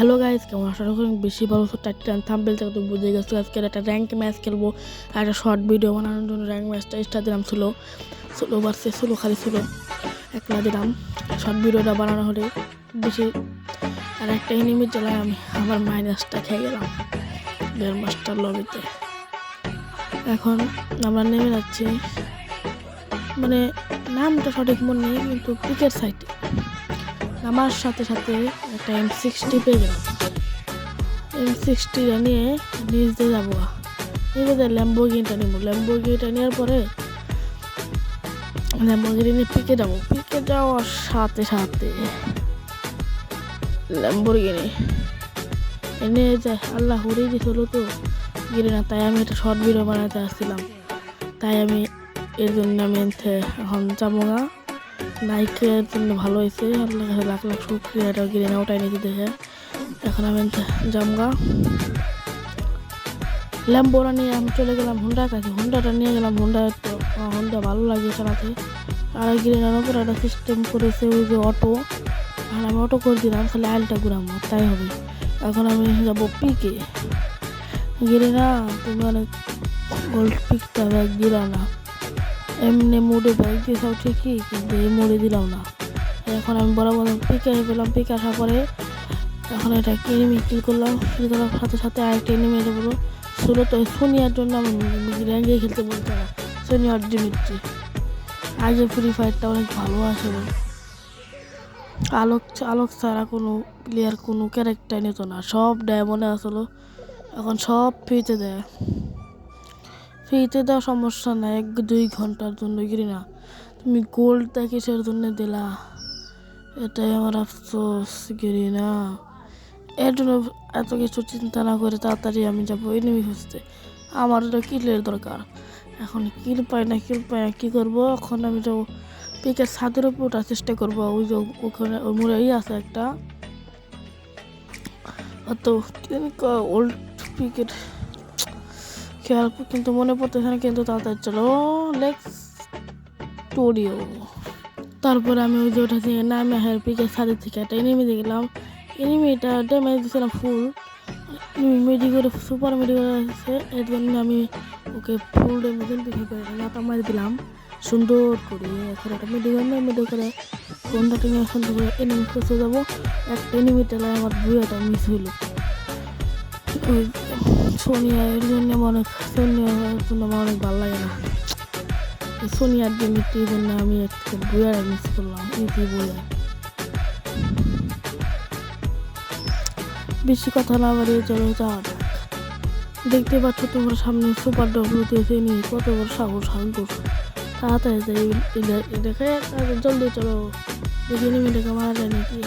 Hello guys, কেমন আছো? বেশি ভালো টাইটেল থাম্বনেল থেকে তো বুঝে গেছো আজকে একটা র্যাঙ্ক ম্যাচ খেলবো। আর একটা শর্ট ভিডিও বানানোর জন্য র্যাঙ্ক ম্যাচটা স্টার্ট দিলাম। ছিল ভার্সেস ছিল, খালি ছিল একলা দিলাম। শর্ট ভিডিওটা বানানো হলে বেশি আর একটা এনিমি চালাই আমি আমার মাইনাসটা খেয়ে গেলাম গ্র্যান্ড মাস্টার লবিতে। এখন আমরা নেমে যাচ্ছি, মানে নামটা সঠিক মনে নেই, কিন্তু পিকের সাইটে আমার সাথে সাথে একটা M60 পেয়ে গেলাম। M60 নিয়ে নিচ দিয়ে যাবো, নিজেদের ল্যাম্বোর্গিনিটা নিব। ল্যাম্বোর্গিনিটা নেওয়ার পরে ল্যাম্বোর্গিনি নিয়ে পিকে যাবো। পিকে যাওয়ার সাথে সাথে ল্যাম্বোর্গিনি এনে যায় আল্লাহ হরেই দিয়েছিল তো গিরে না, তাই আমি একটা শর্ট ভিডিও বানাতে আসছিলাম। তাই আমি এর জন্য আমি এখন যাবো না। নাইকের জন্য ভালো হয়েছে, আল্লাহ লাখ লাখ শুক্রিয়াটা গিরে না ওটাই নিতে দেখে। এখন আমি জামগা ল্যাম্বোরা নিয়ে আমি চলে গেলাম হুন্ডার কাছে। হুন্ডাটা নিয়ে গেলাম, হুন্ডা ভালো লাগে চালাতে। আর গ্রেনার উপর একটা সিস্টেম করেছে ওই যে অটো, আর আমি অটো করে দিলাম, খালি আইলটা ঘুরাম তাই হবে। এখন আমি যাবো পিকে। গ্রেনা তুমি অনেক গোল্ড পিকটা ব্যাগ দিলাম না, এমনি মোড়ে ব্যাগ দিয়েছাও ঠিকই, কিন্তু এই মোড়ে দিলাম না। এখন আমি বরাবর পিকে পেলাম। পিকে আসার পরে এখন এটা এনিমি কিল করলাম। কিল করার সাথে সাথে আরেকটা এনিমি এটা বলো ষোলো। তো সোনিয়ার জন্য আমি র্যাঙ্কে খেলতে বলতে না, সোনিয়ার ডিমিট্রি। আগে ফ্রি ফায়ারটা অনেক ভালো আসলে, আলোক ছাড়া কোনো প্লেয়ার কোনো ক্যারেক্টার নিত না, সব ডায়মন্ডে আসলো। এখন সব ফ্রিতে দেয়, ফ্রিতে দেওয়া সমস্যা না, 1-2 ঘন্টার জন্য গিরি না। তুমি গোল্ডটা কিসের জন্য দিলা, এটাই আমার আফসোস গিরি না। এর জন্য এত কিছু চিন্তা না করে তাড়াতাড়ি আমি যাবো এনিমি খুঁজতে। আমার ওটা কিলের দরকার। এখন কিল পাই না কী করবো? এখন আমি যাবো পিকের ছাদের উপর ওঠার চেষ্টা করবো। ওই যে ওখানে ওই মোড়ে আছে একটা অত ওল্ড পিকের খেয়াল কিন্তু মনে পড়তেছে না, কিন্তু তাড়াতাড়ি চলো লেক্স স্টুডিও। তারপরে আমি ওই যে ওটা থেকে নামে পিকের ছাদের থেকে একটা এনিমি দেখলাম। এনিমিটা ড্যামেজ দিয়েছিলাম ফুল, মেডি করে সুপার মেডি করে আছে। এর জন্য আমি ওকে ফুল ড্যামেজ পিকে করে লাতা মারি দিলাম সুন্দর করে। এখন একটা মেডি করে কোনটা নিয়ে সুন্দর করে এনিমি খুঁজে যাবো। একটা এনিমি টেলায় আমার বুয়াটা মিস হইল। ওই সোনিয়া এর জন্য অনেক, সোনিয়ার জন্য আমার অনেক ভালো লাগে না। সোনিয়ার ডিমিট্রির জন্য আমি একটা বুয়াটা মিস করলাম। ইজি বুয়া। বেশি কথা না বাড়িয়ে চলো যাওয়া যাক। দেখতে পাচ্ছ তোমার সামনে সুপার ডব্লিউ দিয়েছে নি, কত বড় সাহস হাঙ্কুর। তাড়াতাড়ি যাই দেখে জলদি চলো, দেখে নিমিটাকে মারা যায় নাকি।